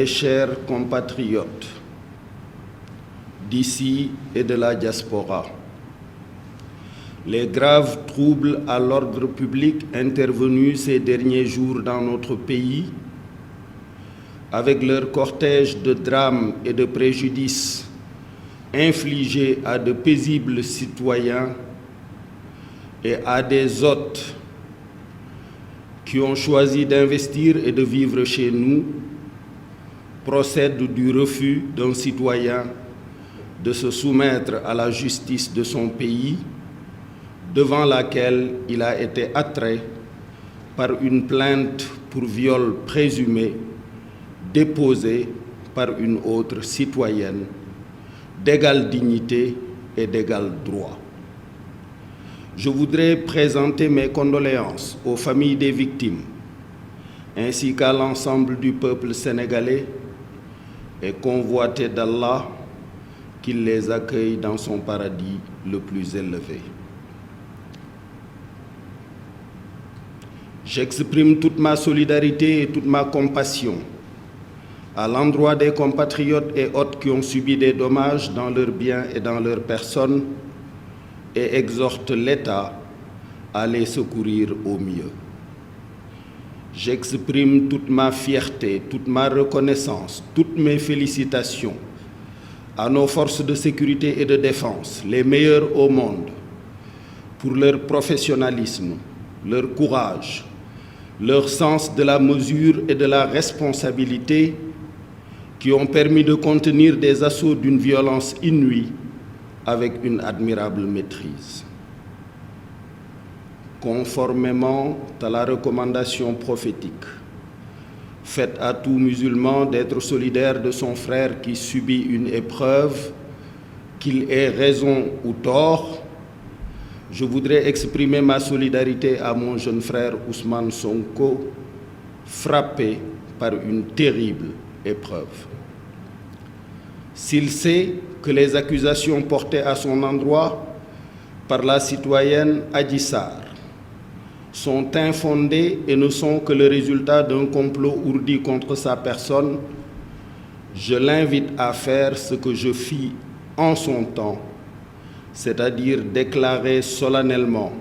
Mes chers compatriotes d'ici et de la diaspora, les graves troubles à l'ordre public intervenus ces derniers jours dans notre pays, avec leur cortège de drames et de préjudices infligés à de paisibles citoyens et à des hôtes qui ont choisi d'investir et de vivre chez nous, procèdent du refus d'un citoyen de se soumettre à la justice de son pays, devant laquelle il a été attrait par une plainte pour viol présumé déposée par une autre citoyenne d'égale dignité et d'égal droit. Je voudrais présenter mes condoléances aux familles des victimes ainsi qu'à l'ensemble du peuple sénégalais et convoiter d'Allah qu'il les accueille dans son paradis le plus élevé. J'exprime toute ma solidarité et toute ma compassion à l'endroit des compatriotes et hôtes qui ont subi des dommages dans leurs biens et dans leurs personnes et exhorte l'État à les secourir au mieux. J'exprime toute ma fierté, toute ma reconnaissance, toutes mes félicitations à nos forces de sécurité et de défense, les meilleures au monde, pour leur professionnalisme, leur courage, leur sens de la mesure et de la responsabilité qui ont permis de contenir des assauts d'une violence inouïe avec une admirable maîtrise. Conformément à la recommandation prophétique faite à tout musulman d'être solidaire de son frère qui subit une épreuve, qu'il ait raison ou tort, je voudrais exprimer ma solidarité à mon jeune frère Ousmane Sonko, frappé par une terrible épreuve. S'il sait que les accusations portées à son endroit par la citoyenne Adji Sarr sont infondées et ne sont que le résultat d'un complot ourdi contre sa personne, je l'invite à faire ce que je fis en son temps, c'est-à-dire déclarer solennellement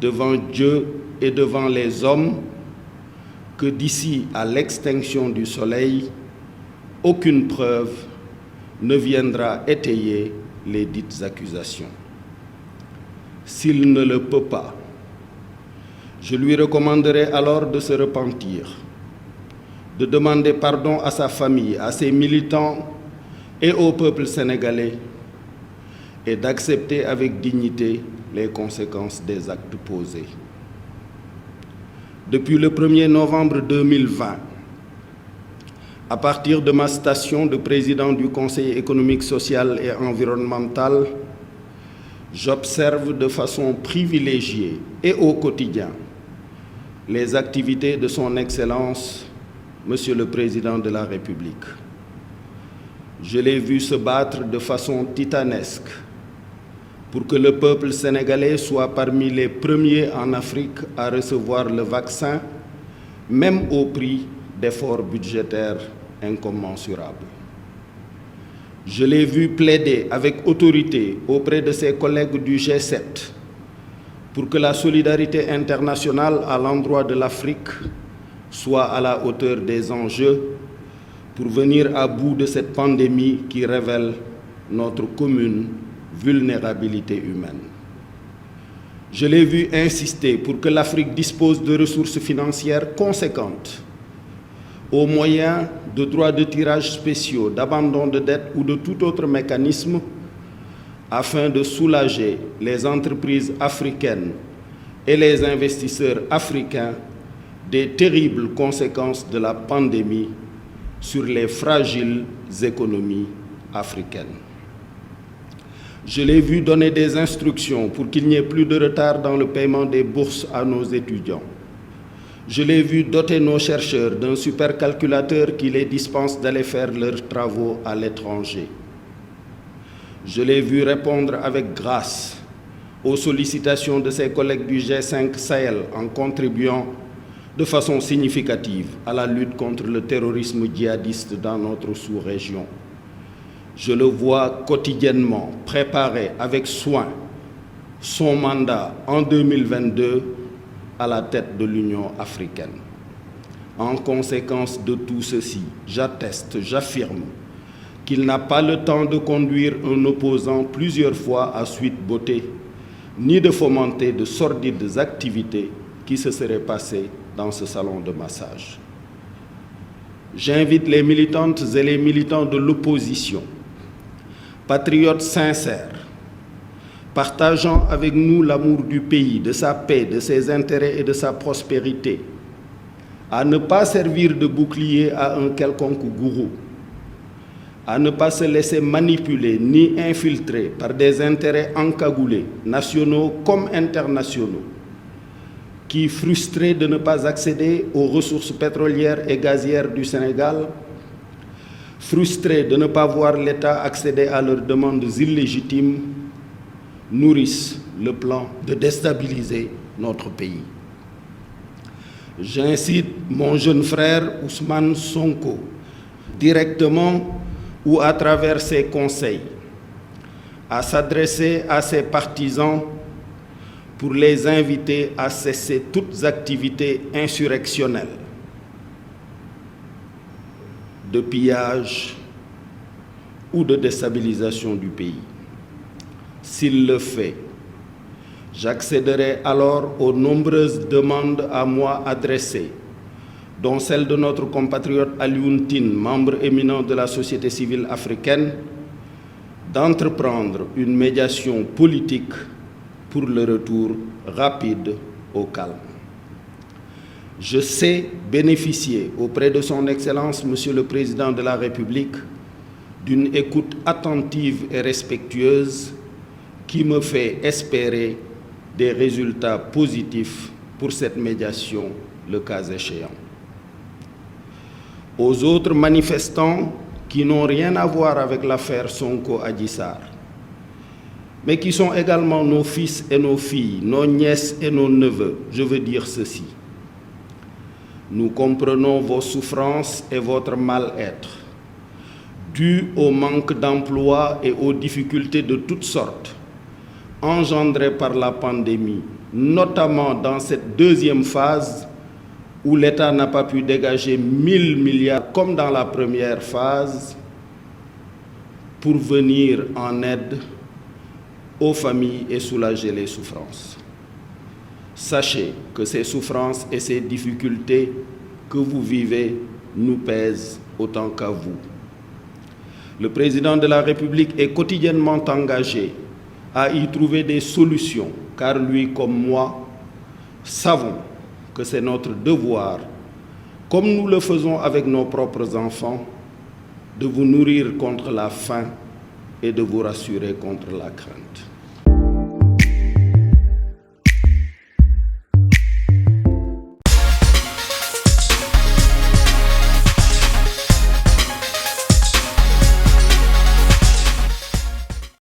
devant Dieu et devant les hommes que d'ici à l'extinction du soleil, aucune preuve ne viendra étayer les dites accusations. S'il ne le peut pas, je lui recommanderai alors de se repentir, de demander pardon à sa famille, à ses militants et au peuple sénégalais et d'accepter avec dignité les conséquences des actes posés. Depuis le 1er novembre 2020, à partir de ma station de président du Conseil économique, social et environnemental, j'observe de façon privilégiée et au quotidien les activités de son Excellence, Monsieur le Président de la République. Je l'ai vu se battre de façon titanesque pour que le peuple sénégalais soit parmi les premiers en Afrique à recevoir le vaccin, même au prix d'efforts budgétaires incommensurables. Je l'ai vu plaider avec autorité auprès de ses collègues du G7 pour que la solidarité internationale à l'endroit de l'Afrique soit à la hauteur des enjeux pour venir à bout de cette pandémie qui révèle notre commune vulnérabilité humaine. Je l'ai vu insister pour que l'Afrique dispose de ressources financières conséquentes, au moyen de droits de tirage spéciaux, d'abandon de dettes ou de tout autre mécanisme, afin de soulager les entreprises africaines et les investisseurs africains des terribles conséquences de la pandémie sur les fragiles économies africaines. Je l'ai vu donner des instructions pour qu'il n'y ait plus de retard dans le paiement des bourses à nos étudiants. Je l'ai vu doter nos chercheurs d'un supercalculateur qui les dispense d'aller faire leurs travaux à l'étranger. Je l'ai vu répondre avec grâce aux sollicitations de ses collègues du G5 Sahel en contribuant de façon significative à la lutte contre le terrorisme djihadiste dans notre sous-région. Je le vois quotidiennement préparer avec soin son mandat en 2022 à la tête de l'Union africaine. En conséquence de tout ceci, j'atteste, j'affirme qu'il n'a pas le temps de conduire un opposant plusieurs fois à Sweet Beauté, ni de fomenter de sordides activités qui se seraient passées dans ce salon de massage. J'invite les militantes et les militants de l'opposition, patriotes sincères, partageant avec nous l'amour du pays, de sa paix, de ses intérêts et de sa prospérité, à ne pas servir de bouclier à un quelconque gourou, à ne pas se laisser manipuler ni infiltrer par des intérêts encagoulés, nationaux comme internationaux, qui, frustrés de ne pas accéder aux ressources pétrolières et gazières du Sénégal, frustrés de ne pas voir l'État accéder à leurs demandes illégitimes, nourrissent le plan de déstabiliser notre pays. J'incite mon jeune frère Ousmane Sonko, directement ou à travers ses conseils, à s'adresser à ses partisans pour les inviter à cesser toutes activités insurrectionnelles, de pillage ou de déstabilisation du pays. S'il le fait, j'accéderai alors aux nombreuses demandes à moi adressées, dont celle de notre compatriote Alioune Tine, membre éminent de la société civile africaine, d'entreprendre une médiation politique pour le retour rapide au calme. Je sais bénéficier auprès de son Excellence, Monsieur le Président de la République, d'une écoute attentive et respectueuse qui me fait espérer des résultats positifs pour cette médiation, le cas échéant. Aux autres manifestants qui n'ont rien à voir avec l'affaire Sonko Adji Sarr, mais qui sont également nos fils et nos filles, nos nièces et nos neveux, je veux dire ceci. Nous comprenons vos souffrances et votre mal-être, dus au manque d'emploi et aux difficultés de toutes sortes, engendrées par la pandémie, notamment dans cette deuxième phase où l'État n'a pas pu dégager 1000 milliards comme dans la première phase pour venir en aide aux familles et soulager les souffrances. Sachez que ces souffrances et ces difficultés que vous vivez nous pèsent autant qu'à vous. Le président de la République est quotidiennement engagé à y trouver des solutions, car lui comme moi savons que c'est notre devoir, comme nous le faisons avec nos propres enfants, de vous nourrir contre la faim et de vous rassurer contre la crainte.